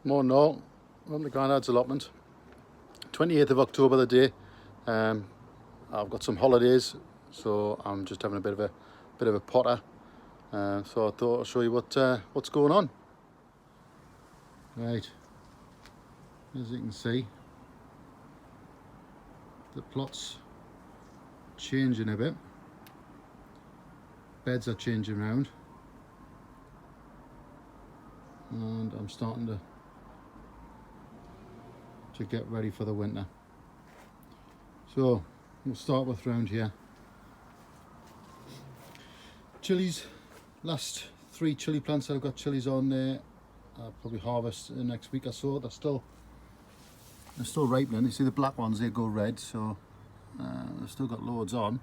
Morning all, I'm the Grandads Allotment. 28th of October the day. I've got some holidays, so I'm just having a bit of a potter. So I thought I'd show you what's going on. Right, as you can see, the plot's changing a bit. Beds are changing around, and I'm starting to get ready for the winter. So we'll start with round here. Chilies, last 3 chili plants that I've got chilies on there. I'll probably harvest the next week or so. They're still ripening. You see the black ones, they go red, so they've still got loads on.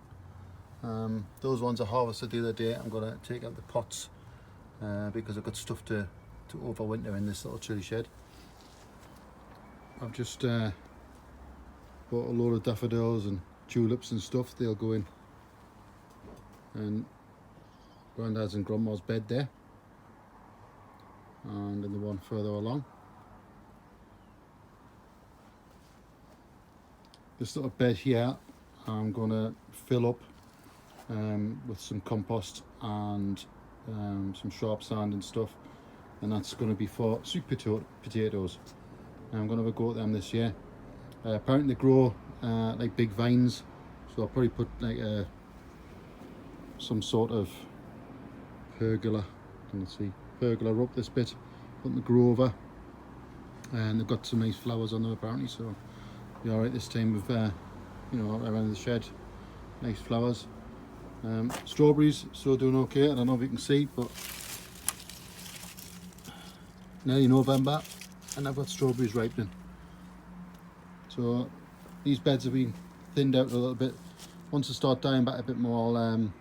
Those ones I harvested the other day. I'm going to take out the pots because I've got stuff to overwinter in this little chili shed. I've just bought a load of daffodils and tulips and stuff. They'll go in and Granddad's and Grandma's bed there, and in the one further along. This little bed here I'm going to fill up with some compost and some sharp sand and stuff, and that's going to be for sweet potatoes. I'm going to have a go at them this year. Apparently they grow like big vines, so I'll probably put like some sort of pergola, pergola up this bit, put them to grow over, and they've got some nice flowers on them apparently, so be alright this time of around the shed. Nice flowers. Strawberries still doing okay. I don't know if you can see, but nearly November and I've got strawberries ripening. So these beds have been thinned out a little bit. Once they start dying back a bit more, I'll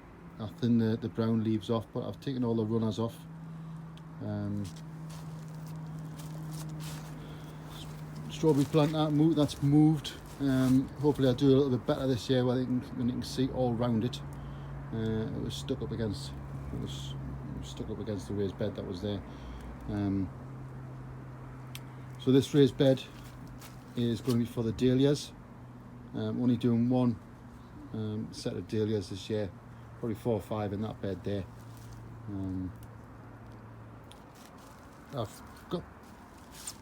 thin the brown leaves off, but I've taken all the runners off. Strawberry plant that's moved. Hopefully I'll do a little bit better this year when you can see all round it. It was stuck up against the raised bed that was there. So this raised bed is going to be for the dahlias. Only doing one set of dahlias this year, probably 4 or 5 in that bed there. I've got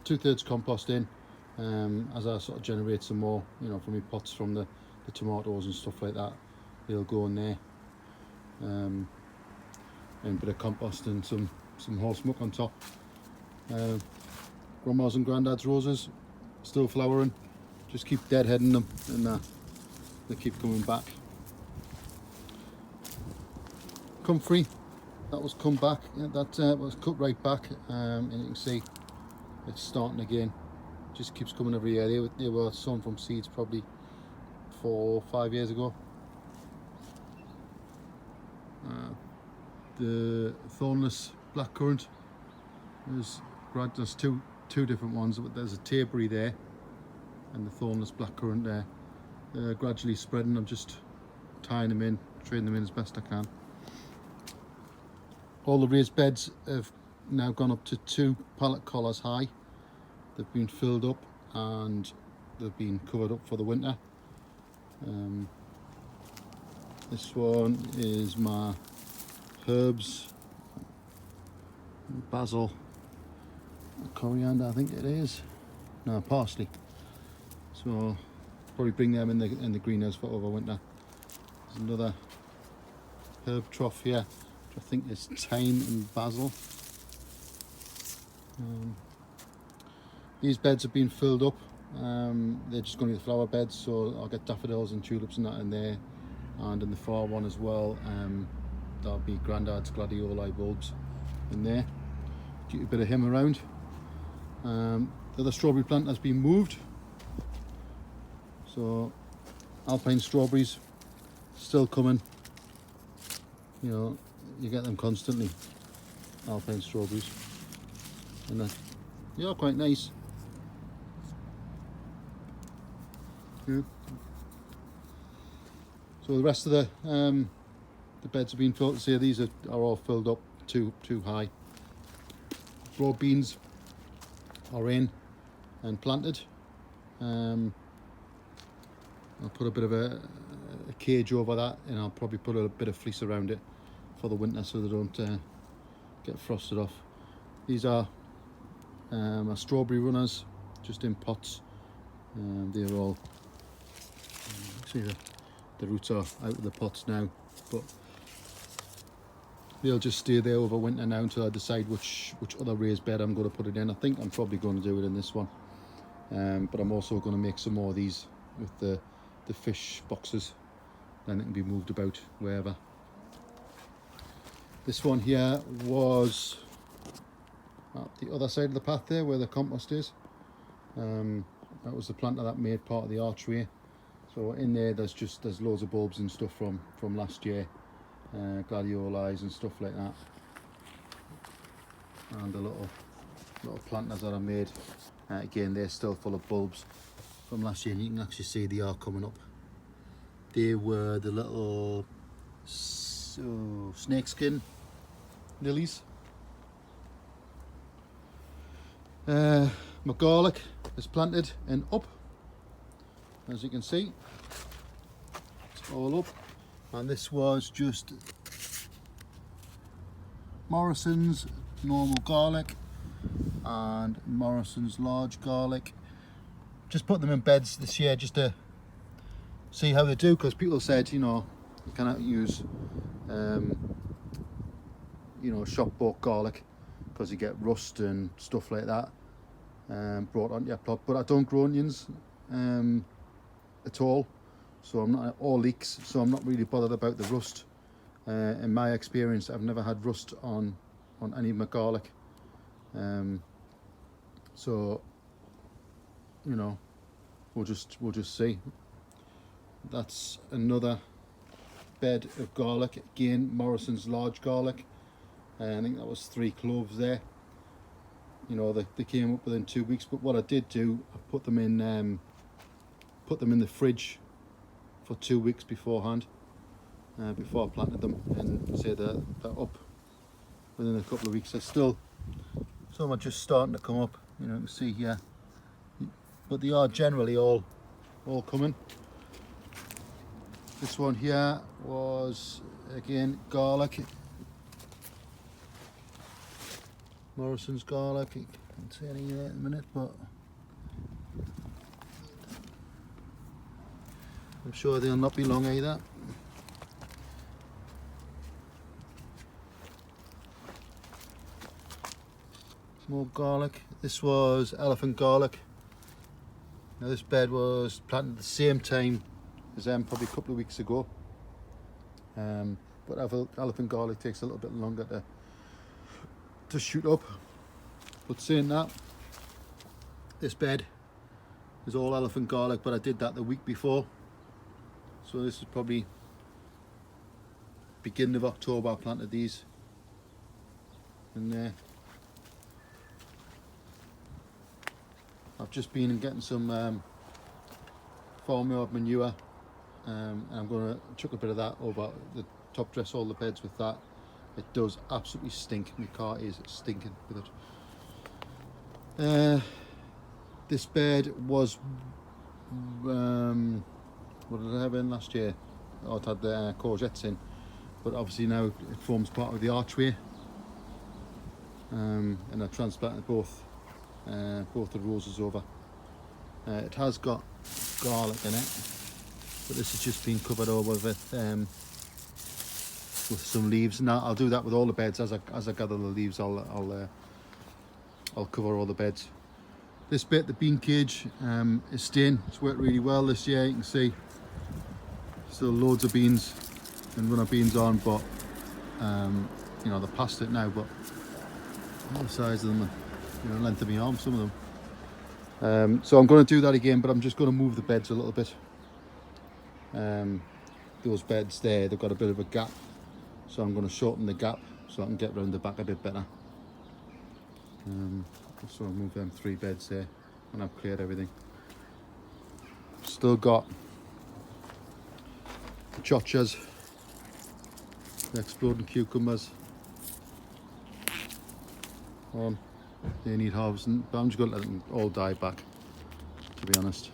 2/3 compost in as I sort of generate some more, from my pots from the tomatoes and stuff like that. They'll go in there, and a bit of compost and some horse muck on top. Grandma's and Granddad's roses still flowering. Just keep deadheading them, and they keep coming back. Comfrey, that was come back. That was cut right back, and you can see it's starting again. Just keeps coming every year. They were sown from seeds probably 4 or 5 years ago. The thornless blackcurrant, there's two different ones. There's a taberry there and the thornless blackcurrant there. They're gradually spreading. I'm just tying them in, training them in as best I can. All the raised beds have now gone up to 2 pallet collars high. They've been filled up and they've been covered up for the winter. This one is my herbs, basil, coriander, I think it is. No, parsley. So I'll probably bring them in the greenhouse for overwinter. There's another herb trough here, which I think is thyme and basil. These beds have been filled up. They're just going to be the flower beds, so I'll get daffodils and tulips and that in there, and in the far one as well. That'll be Granddad's gladioli bulbs in there. Get a bit of him around. The other strawberry plant has been moved, so alpine strawberries still coming. You get them constantly, alpine strawberries, and they are quite nice. Yeah. So the rest of the beds have been filled. See, these are all filled up too high. Broad beans are in and planted. I'll put a bit of a cage over that, and I'll probably put a bit of fleece around it for the winter so they don't get frosted off. These are my strawberry runners, just in pots. They're all, see the roots are out of the pots now, but they'll just stay there over winter now until I decide which other raised bed I'm going to put it in. I think I'm probably going to do it in this one, but I'm also going to make some more of these with the fish boxes, then it can be moved about wherever. This one here was at the other side of the path there where the compost is. That was the planter that made part of the archway. So in there there's loads of bulbs and stuff from last year, gladioli and stuff like that, and the little planters that I made. Again, they're still full of bulbs from last year, and you can actually see they are coming up. They were the little snakeskin lilies. My garlic is planted and up, as you can see. It's all up, and this was just Morrison's normal garlic and Morrison's large garlic. Just put them in beds this year just to see how they do, because people said, you know, you cannot use shop bought garlic because you get rust and stuff like that brought onto your plot. But I don't grow onions at all, so I'm not, or leeks, so I'm not really bothered about the rust. In my experience, I've never had rust on any of my garlic, so you know, we'll just see. That's another bed of garlic, again Morrison's large garlic. I think that was 3 cloves there. You know, they came up within 2 weeks. But what I did do, I put them in the fridge for 2 weeks beforehand, before I planted them, and say they're up within a couple of weeks. They're still, some are just starting to come up. You know, you can see here, but they are generally all coming. This one here was again garlic, Morrison's garlic. You can't see any there in a minute, but I'm sure they'll not be long either. More garlic. This was elephant garlic. Now this bed was planted at the same time as them, probably a couple of weeks ago. But elephant garlic takes a little bit longer to shoot up. But saying that, this bed is all elephant garlic, but I did that the week before. So this is probably beginning of October I planted these in there. I've just been getting some farmyard manure, and I'm going to chuck a bit of that over the top, dress all the beds with that. It does absolutely stink. My car is stinking with it. This bed was what did I have in last year? Oh, it had the courgettes in, but obviously now it forms part of the archway, and I transplanted both the roses over. It has got garlic in it, but this has just been covered over with some leaves. Now I'll do that with all the beds. As I gather the leaves, I'll cover all the beds. This bit, the bean cage, is staying. It's worked really well this year. You can see still loads of beans and runner beans on, but you know, they're past it now. But the size of them, you know, length of my arm, some of them. So I'm going to do that again, but I'm just going to move the beds a little bit. Those beds there, they've got a bit of a gap, so I'm going to shorten the gap so I can get round the back a bit better. So I'll move them 3 beds there and I've cleared everything. Still got the chochas, the exploding cucumbers on. they need harvesting, but I'm just going to let them all die back, to be honest.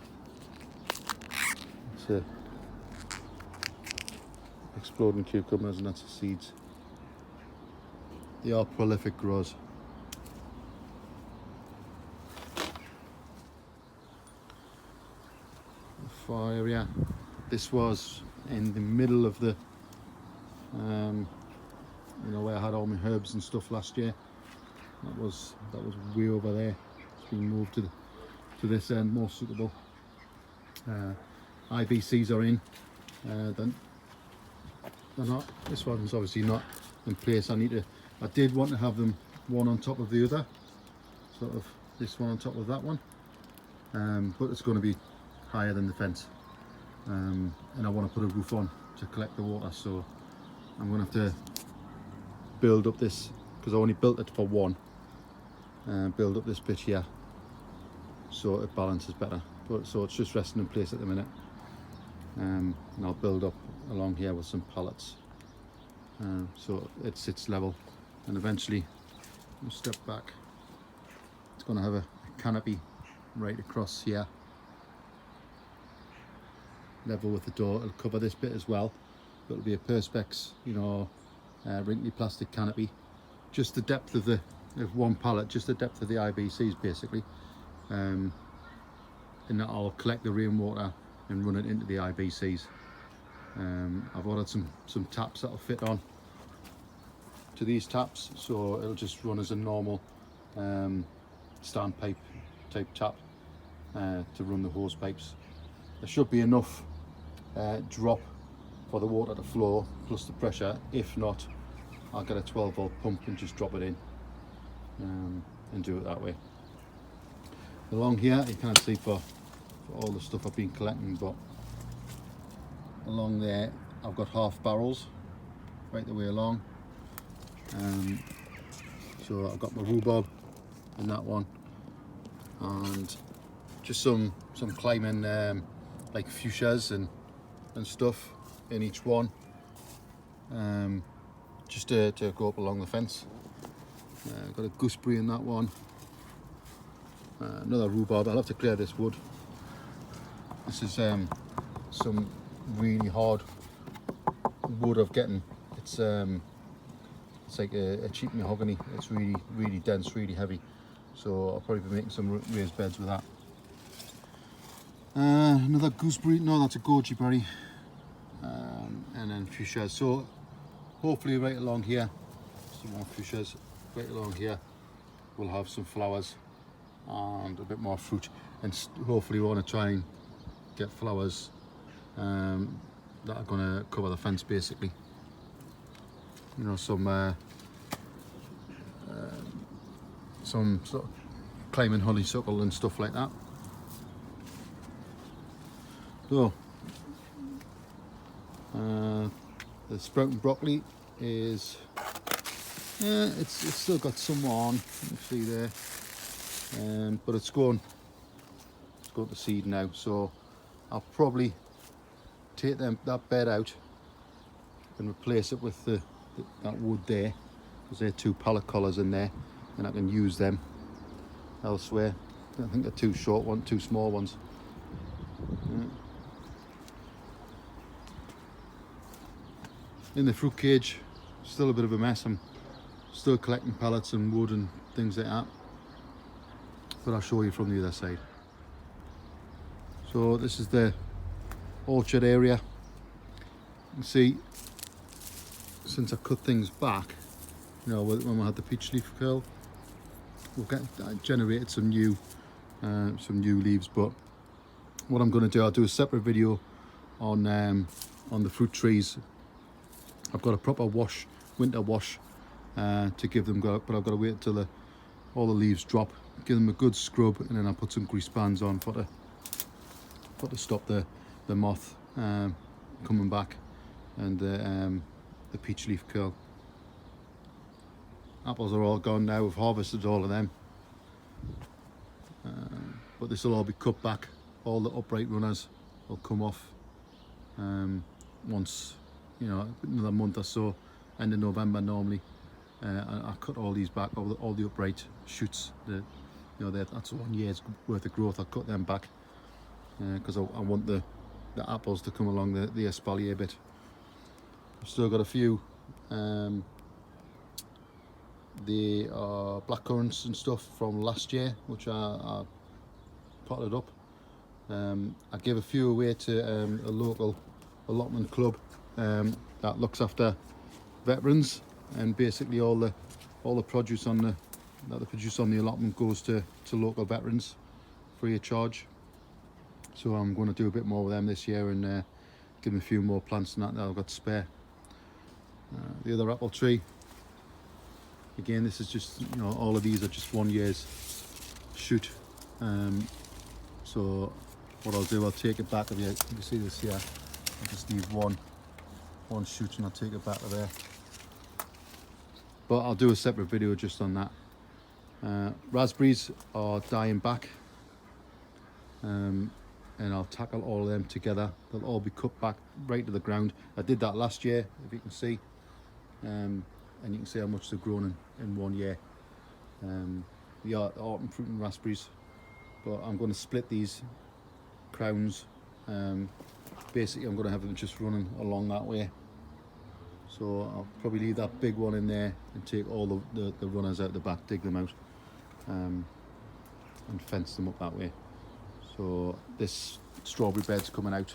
It's exploding cucumbers, and that's the seeds. They are prolific growers. The far area. This was in the middle of the, you know, where I had all my herbs and stuff last year. That was way over there. It's been moved to this end, more suitable. IBCs are in. They're not. This one's obviously not in place. I did want to have them one on top of the other, sort of this one on top of that one, but it's going to be higher than the fence, and I want to put a roof on to collect the water, so I'm going to have to build up this, because I only built it for one, build up this bit here so it balances better, but so it's just resting in place at the minute, and I'll build up along here with some pallets, so it sits level, and eventually we'll step back. It's going to have a canopy right across here, level with the door. It'll cover this bit as well, but it'll be a perspex, you know, wrinkly plastic canopy, just the depth of one pallet, just the depth of the IBCs basically, and I'll collect the rainwater and run it into the IBCs. I've ordered some taps that'll fit on to these taps, so it'll just run as a normal standpipe type tap to run the hose pipes. There should be enough drop for the water to flow plus the pressure. If not, I'll get a 12-volt pump and just drop it in, and do it that way. Along here you can't see for all the stuff I've been collecting, but along there I've got half barrels right the way along, so I've got my rhubarb in that one, and just some climbing like fuchsias and stuff in each one, just to go up along the fence. Got a gooseberry in that one, another rhubarb. I'll have to clear this wood. This is some really hard wood I've getting. It's like a cheap mahogany. It's really dense, really heavy, so I'll probably be making some raised beds with that. Another gooseberry, no, that's a goji berry, and then fuchsias. So hopefully right along here, some more fuchsias, right along here we'll have some flowers and a bit more fruit, and hopefully we want to try and get flowers that are going to cover the fence basically. You know, some sort of climbing honeysuckle and stuff like that. So the sprouting broccoli is it's still got some on, you can see there, but it's going to seed now, so I'll probably take that bed out and replace it with that wood there, because there are two pallet collars in there and I can use them elsewhere. I think they're two small ones. In the fruit cage, still a bit of a mess. I'm still collecting pallets and wood and things like that, but I'll show you from the other side. So this is the orchard area. You can see, since I cut things back, you know, when we had the peach leaf curl, we've generated some new leaves. But what I'm going to do, I'll do a separate video on the fruit trees. I've got a proper winter wash to give them, but I've got to wait until all the leaves drop, give them a good scrub, and then I'll put some grease bands on to stop the moth coming back, and the peach leaf curl. Apples are all gone now. We've harvested all of them, but this will all be cut back. All the upright runners will come off once, you know, another month or so, end of November normally, I cut all these back, all the upright shoots. That's 1 year's worth of growth. I cut them back because I want the apples to come along the espalier bit. I've still got a few. The blackcurrants and stuff from last year, which I potted up. I gave a few away to a local allotment club that looks after veterans, and basically all the produce that they produce on the allotment goes to local veterans free of charge. So I'm going to do a bit more with them this year and give them a few more plants and that I've got spare. The other apple tree, again, this is just, all of these are just 1 year's shoot. So what I'll do, I'll take it back. If you can see this here, I'll just leave one shoot and I'll take it back to there. But I'll do a separate video just on that. Raspberries are dying back, and I'll tackle all of them together. They'll all be cut back right to the ground. I did that last year, if you can see, and you can see how much they've grown in 1 year. The autumn fruit and raspberries, but I'm going to split these crowns. Basically I'm going to have them just running along that way, so I'll probably leave that big one in there and take all the runners out the back, dig them out, and fence them up that way. So this strawberry bed's coming out.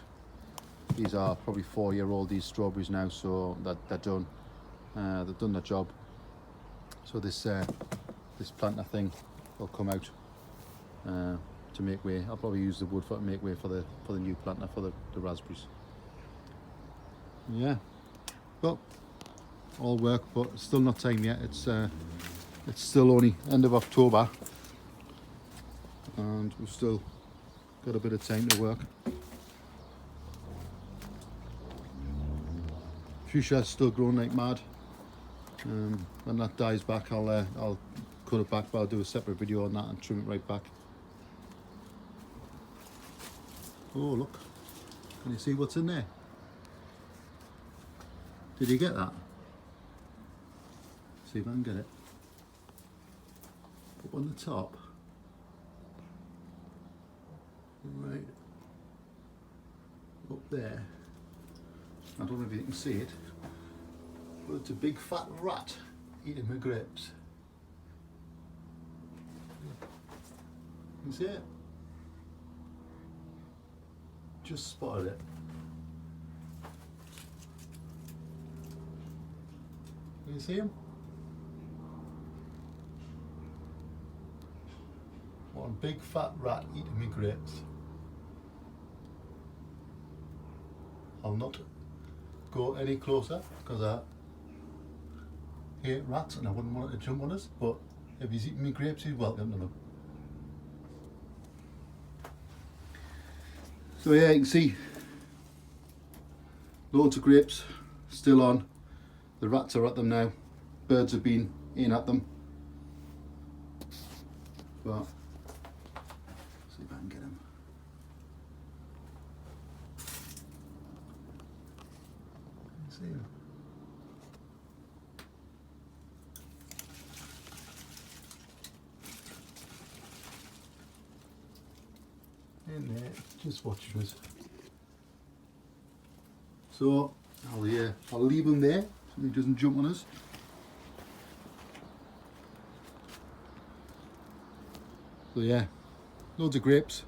These are probably 4-year-old, these strawberries now, so that they're done. They've done their job. So this planter thing will come out to make way. I'll probably use the wood to make way for the new planter for the raspberries. Yeah, well, all work, but it's still not time yet. It's still only end of October, and we've still got a bit of time to work. Fuchsia's still growing like mad. When that dies back, I'll cut it back, but I'll do a separate video on that and trim it right back. Oh look, can you see what's in there? Did you get that? See if I can get it. Up on the top. Right up there. I don't know if you can see it, but it's a big fat rat eating my grapes. You can see it? Just spotted it. Can you see him? One big fat rat eating my grapes. I'll not go any closer because I hate rats and I wouldn't want it to jump on us, but if he's eating me grapes, he's welcome to them. So yeah, you can see loads of grapes still on. The rats are at them now. Birds have been in at them. But see if I can get him. See him? In there, just watching us. So I'll leave him there so he doesn't jump on us. So yeah, loads of grapes.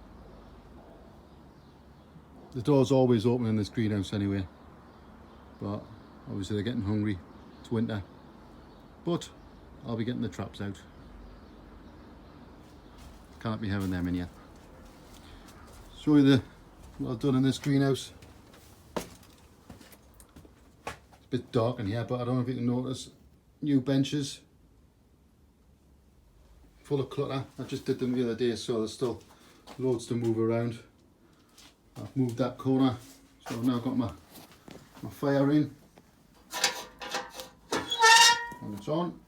The door's always open in this greenhouse anyway, but obviously they're getting hungry. It's winter, but I'll be getting the traps out. Can't be having them in yet. Show you what I've done in this greenhouse. It's a bit dark in here, but I don't know if you can notice. New benches, full of clutter. I just did them the other day, so there's still loads to move around. I've moved that corner, so I've now got my fire in, and it's on.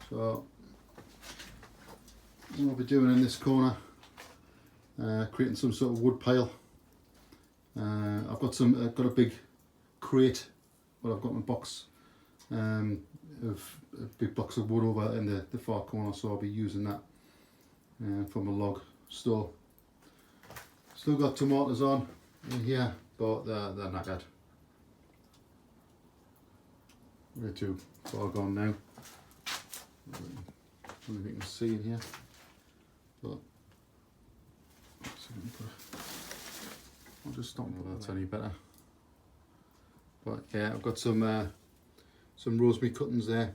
So what I'll be doing in this corner, creating some sort of wood pile. I've got a big crate where I've got my box of a big box of wood over in the far corner, so I'll be using that from a log store. Still got tomatoes on in here, but they're knackered. Way too far gone now. I don't know if you can see in here, but I'll just stop with that's any better. But yeah, I've got some rosemary cuttings there.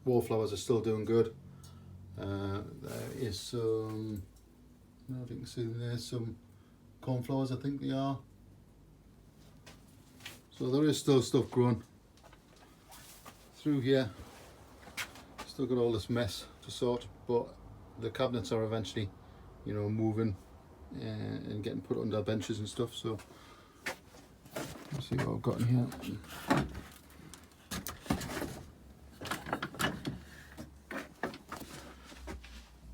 Wallflowers are still doing good. There is some, I don't know if you can see there's some cornflowers, I think they are. So there is still stuff growing through here. Still got all this mess to sort, but the cabinets are eventually, you know, moving and getting put under benches and stuff. So let's see what I've got in here.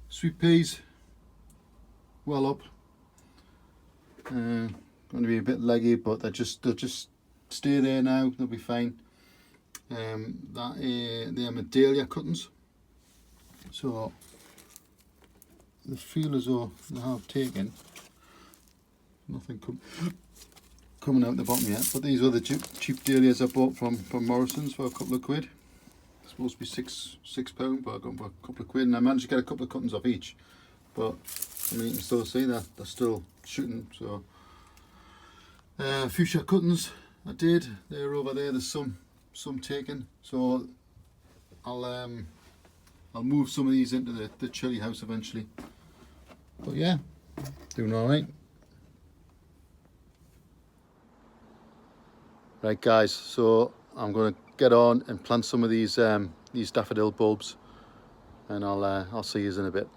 Sweet peas, well up. Going to be a bit leggy, but they'll just stay there now. They'll be fine. They're Medalia cuttings, so the feel as though they have taken nothing coming out the bottom yet. But these are the cheap dahlias I bought from Morrison's for a couple of quid. It's supposed to be £6, but I got them for a couple of quid, and I managed to get a couple of cuttings off each. But I mean, you can still see that they're still shooting. So fuchsia cuttings I did. They're over there. There's some taken. So I'll move some of these into the chilli house eventually. But yeah, doing all right. Right guys, so I'm going to get on and plant some of these daffodil bulbs, and I'll see you in a bit.